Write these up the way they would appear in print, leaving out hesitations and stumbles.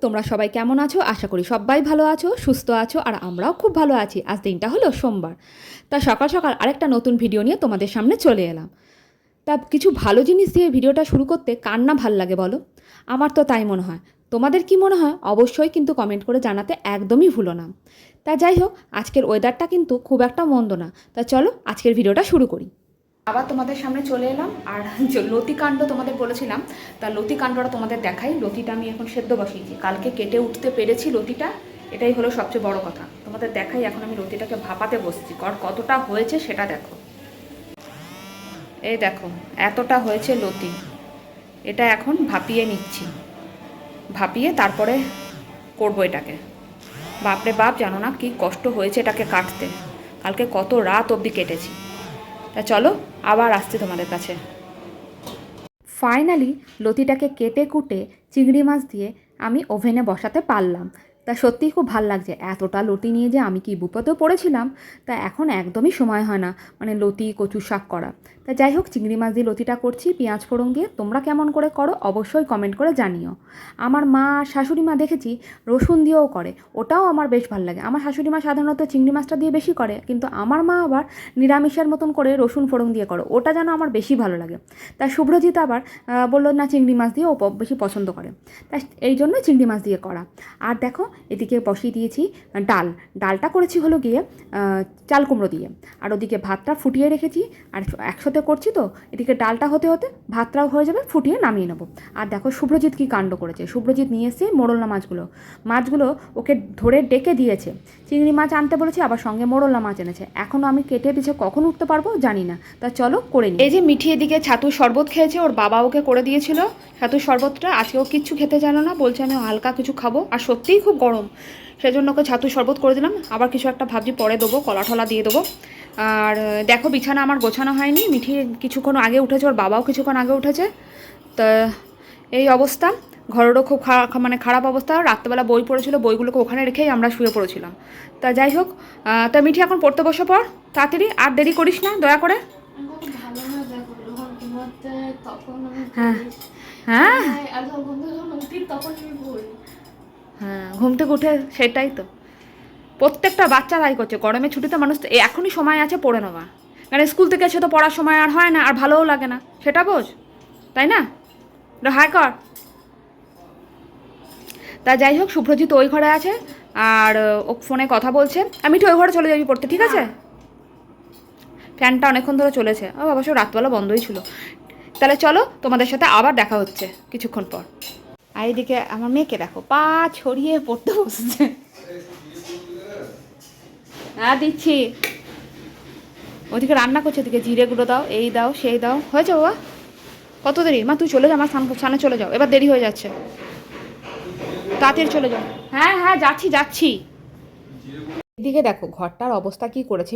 তোমরা সবাই কেমন আছো? আশা করি সবাই ভালো আছো, সুস্থ আছো, আর আমরাও খুব ভালো আছি। আজ দিনটা হলো সোমবার। তা সকাল সকাল আরেকটা নতুন ভিডিও নিয়ে তোমাদের সামনে চলে এলাম। তা কিছু ভালো জিনিস দিয়ে ভিডিওটা শুরু করতে কার না ভাল লাগে বলো? আমার তো তাই মনে হয়। তোমাদের কি মনে হয় অবশ্যই কিন্তু কমেন্ট করে জানাতে একদমই ভুলো না। তা যাই হোক, আজকের ওয়েদারটা কিন্তু খুব একটা মন্দ না। তা চলো আজকের ভিডিওটা শুরু করি। আবার তোমাদের সামনে চলে এলাম, আর লতিকাণ্ড তোমাদের বলেছিলাম, তা লতিকাণ্ডটা তোমাদের দেখাই। লতিটা আমি এখন সেদ্ধ বসিয়েছি, কালকে কেটে উঠতে পেরেছি লতিটা, এটাই হলো সবচেয়ে বড় কথা। তোমাদের দেখাই, এখন আমি লতিটাকে ভাপাতে বসছি, কতটা হয়েছে সেটা দেখো। এই দেখো, এতটা হয়েছে লতি। এটা এখন ভাপিয়ে নিচ্ছি, ভাপিয়ে তারপরে করবো এটাকে। বাপরে বাপ, জানো না কি কষ্ট হয়েছে এটাকে কাটতে, কালকে কত রাত অবধি কেটেছি। তা চলো আবার আসছি তোমাদের কাছে। ফাইনালি লতিটাকে কেটে কুটে চিংড়ি মাছ দিয়ে আমি ওভেনে বসাতে পারলাম। তা সত্যিই খুব ভাল লাগছে। এতটা লতি নিয়ে যে আমি কি বিপদেও পড়েছিলাম, তা এখন একদমই সময় হয় না মানে লতি কচু শাক করা। তা যাই হোক, চিংড়ি মাছ দিয়ে লতিটা করছি পেঁয়াজ ফোড়ন দিয়ে। তোমরা কেমন করে করো অবশ্যই কমেন্ট করে জানিও। আমার মা শাশুড়ি মা দেখেছি রসুন দিয়েও করে, ওটাও আমার বেশ ভালো লাগে। আমার শাশুড়ি মা সাধারণত চিংড়ি মাছটা দিয়ে বেশি করে, কিন্তু আমার মা আবার নিরামিষের মতন করে রসুন ফোড়ন দিয়ে করে, ওটা যেন আমার বেশি ভালো লাগে। তা শুভ্রজিৎ আবার বললো না চিংড়ি মাছ দিয়ে ও বেশি পছন্দ করে, তা এই জন্য চিংড়ি মাছ দিয়ে করা। আর দেখো এদিকে বসিয়ে দিয়েছি ডালটা করেছি হলো গিয়ে চাল কুমড়ো দিয়ে, আর ওদিকে ভাতটা ফুটিয়ে রেখেছি। আর একসাথে করছি তো, এদিকে ডালটা হতে হতে ভাতটাও হয়ে যাবে, ফুটিয়ে নামিয়ে নেবো। আর দেখো শুভ্রজিৎ কী কাণ্ড করেছে। শুভ্রজিৎ নিয়ে এসে মোড়লা মাছগুলো ওকে ধরে ডেকে দিয়েছে। চিংড়ি মাছ আনতে বলেছে, আবার সঙ্গে মোড়লা মাছ এনেছে। এখনও আমি কেটে পিছে কখন উঠতে পারবো জানি না। তা চলো করে নিই। এই যে মিঠি এদিকে ছাতুর শরবত খেয়েছে, ওর বাবা ওকে করে দিয়েছিল ছাতুর শরবতটা। আজকেও কিচ্ছু খেতে জানো না, বলছে আমি হালকা কিছু খাবো, আর সত্যিই খুব গরম, সেজন্য ওকে ছাতুর শরবত করে দিলাম। আবার কিছু একটা ভাবছি পরে দেবো, কলা ঠলা দিয়ে দেবো। আর দেখো বিছানা আমার গোছানো হয়নি, মিঠি কিছুক্ষণ আগে উঠেছে, ওর বাবাও কিছুক্ষণ আগে উঠেছে। তা এই অবস্থা, ঘরেরও খুব খারাপ অবস্থা। রাত্রেবেলা বই পড়েছিল, বইগুলোকে ওখানে রেখেই আমরা শুয়ে পড়েছিলাম। তা যাই হোক, তা মিঠি এখন পড়তে বসে পড় তাড়াতাড়ি, আর দেরি করিস না দয়া করে। হ্যাঁ হ্যাঁ হ্যাঁ, ঘুম থেকে উঠে সেটাই তো প্রত্যেকটা বাচ্চা তাই করছে। গরমের ছুটিতে মানুষ তো এখনই সময় আছে পড়ে নেওয়া, কারণ স্কুল থেকে এসে তো পড়ার সময় আর হয় না, আর ভালোও লাগে না, সেটা বোঝ, তাই না? হাই কর। তা যাই হোক, শুভ্রজিৎ ওই ঘরে আছে, আর ও ফোনে কথা বলছে। আমি তো ওই ঘরে চলে যাবি পড়তে, ঠিক আছে? ফ্যানটা অনেকক্ষণ ধরে চলেছে, ও অবশ্য রাতবেলা বন্ধই ছিল। তাহলে চলো, তোমাদের সাথে আবার দেখা হচ্ছে কিছুক্ষণ পর। আর এইদিকে আমার মেয়েকে দেখো, পা ছড়িয়ে পড়তে বসেছে। হ্যাঁ দিচ্ছি। ওদিকে রান্না করছে, ওদিকে জিরে গুঁড়ো দাও, এই দাও সেই দাও। হয়েছে বাবা, কত দেরি? মা তুই চলে যা, আমার স্নানে চলে যাও, এবার দেরি হয়ে যাচ্ছে, তাড়াতাড়ি চলে যাও। হ্যাঁ হ্যাঁ যাচ্ছি। এদিকে দেখো ঘরটার অবস্থা কি করেছে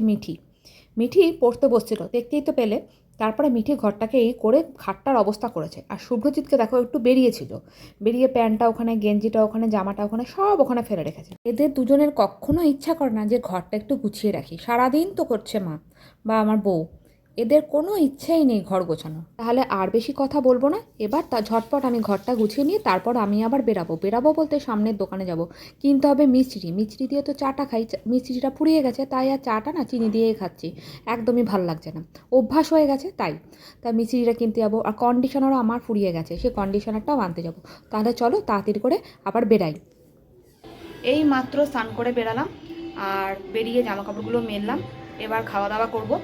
মিঠি পড়তে বসছিল, দেখতেই তো পেলে। তারপরে মিঠি ঘরটাকে এই করে খাটটার অবস্থা করেছে। আর শুভ্রজিৎকে দেখো একটু বেরিয়ে প্যান্টটা ওখানে, গেঞ্জিটা ওখানে, জামাটা ওখানে, সব ওখানে ফেলে রেখেছে। এদের দুজনের কখনো ইচ্ছা করে না যে ঘরটা একটু গুছিয়ে রাখি। সারাদিন তো করছে মা বা আমার বউ, এদের কোনো ইচ্ছেই নেই ঘর গোছানো। তাহলে আর বেশি কথা বলবো না, এবার ঝটপট আমি ঘরটা গুছিয়ে নিয়ে তারপর আমি আবার বেরাবো বলতে সামনের দোকানে যাব, কিনতে হবে মিষ্টি দিয়ে তো চাটা খাই, মিষ্টিটা ফুরিয়ে গেছে, তাই আর চাটা না চিনি দিয়েই খাচ্ছি, একদমই ভালো লাগছে না, অভ্যাস হয়ে গেছে তাই মিষ্টিটা কিনতে যাবো। আর কন্ডিশনারও আমার ফুরিয়ে গেছে, সেই কন্ডিশনারটাও আনতে যাবো। তাহলে চলো তাড়াতাড়ি করে আবার বেরাই। এই মাত্র স্নান করে বেরালাম, আর বেরিয়ে জামা কাপড়গুলো মেললাম। এবার খাওয়া দাওয়া করবো,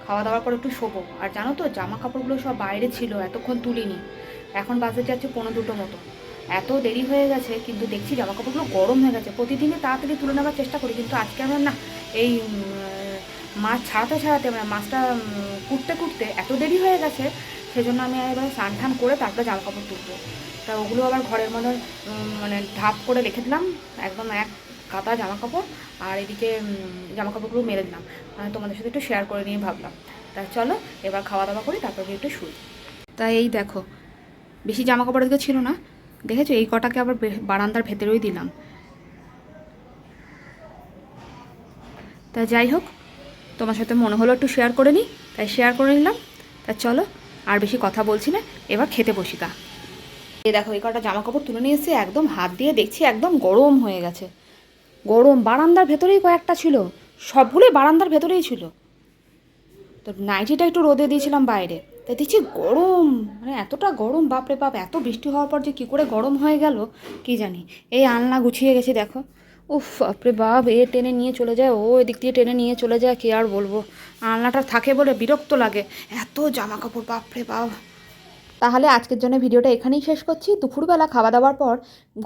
খাওয়া দাওয়ার পর একটু শোবো। আর জানো তো জামা কাপড়গুলো সব বাইরে ছিল, এতক্ষণ তুলিনি, এখন বাজে যাচ্ছে 1:45 মতো। এত দেরি হয়ে গেছে, কিন্তু দেখছি জামা কাপড়গুলো গরম হয়ে গেছে। প্রতিদিনই তাড়াতাড়ি তুলে নেওয়ার চেষ্টা করি, কিন্তু আজকে আমার না এই মাছ ছাড়াতে মানে মাছটা কুটতে এত দেরি হয়ে গেছে, সেজন্য আমি এবার স্নান টান করে তারপরে জামা কাপড় তুলবো। তা ওগুলো আবার ঘরের মধ্যে মানে ঢাপ করে রেখে দিলাম, একদম এক কাতা জামা কাপড়। আর এদিকে জামা কাপড়গুলো মেলে দিলাম, তোমাদের সাথে একটু শেয়ার করে নিয়ে ভাবলাম। তা চলো এবার খাওয়া দাওয়া করি, তারপরে একটু শুই। তাই এই দেখো, বেশি জামা কাপড় এদিকে ছিল না, দেখেছো? এই কটাকে আবার বারান্দার ভেতরেই দিলাম। তা যাই হোক, তোমার সাথে মনে হলো একটু শেয়ার করে নিই, তাই শেয়ার করে নিলাম। তা চলো আর বেশি কথা বলছি না, এবার খেতে বসি গা। এই দেখো এই কটা জামা কাপড় তুলে নিয়ে এসে একদম হাত দিয়ে দেখছি একদম গরম হয়ে গেছে। গরম, বারান্দার ভেতরেই কয়েকটা ছিল, সবগুলোই বারান্দার ভেতরেই ছিল। তো নাইটিটা একটু রোদে দিয়েছিলাম বাইরে, তাই দেখছি গরম, মানে এতটা গরম, বাপরে বাপ, এত বৃষ্টি হওয়ার পর যে কী করে গরম হয়ে গেল কি জানি। এই আলনা গুছিয়ে গেছি দেখো, উফ বাপরে বাপ, এ টেনে নিয়ে চলে যায়, ও এদিক দিয়ে টেনে নিয়ে চলে যায়, কে আর বলবো। আলনাটা থাকে বলে বিরক্ত লাগে, এত জামা কাপড়, বাপরে বাপ। তাহলে আজকের জন্য ভিডিওটা এখানেই শেষ করছি। দুপুরবেলা খাওয়া দাওয়ার পর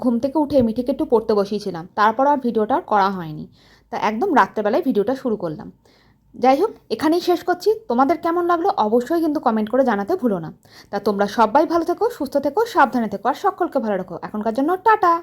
ঘুম থেকে উঠে মিঠিকে একটু পড়তে বসিয়েছিলাম, তারপর আর ভিডিওটা আর করা হয়নি। তা একদম রাত্রেবেলায় ভিডিওটা শুরু করলাম। যাই হোক, এখানেই শেষ করছি। তোমাদের কেমন লাগলো অবশ্যই কিন্তু কমেন্ট করে জানাতে ভুলো না। তা তোমরা সবাই ভালো থেকো, সুস্থ থেকো, সাবধানে থেকো, আর সকলকে ভালো রাখো। এখনকার জন্য টাটা।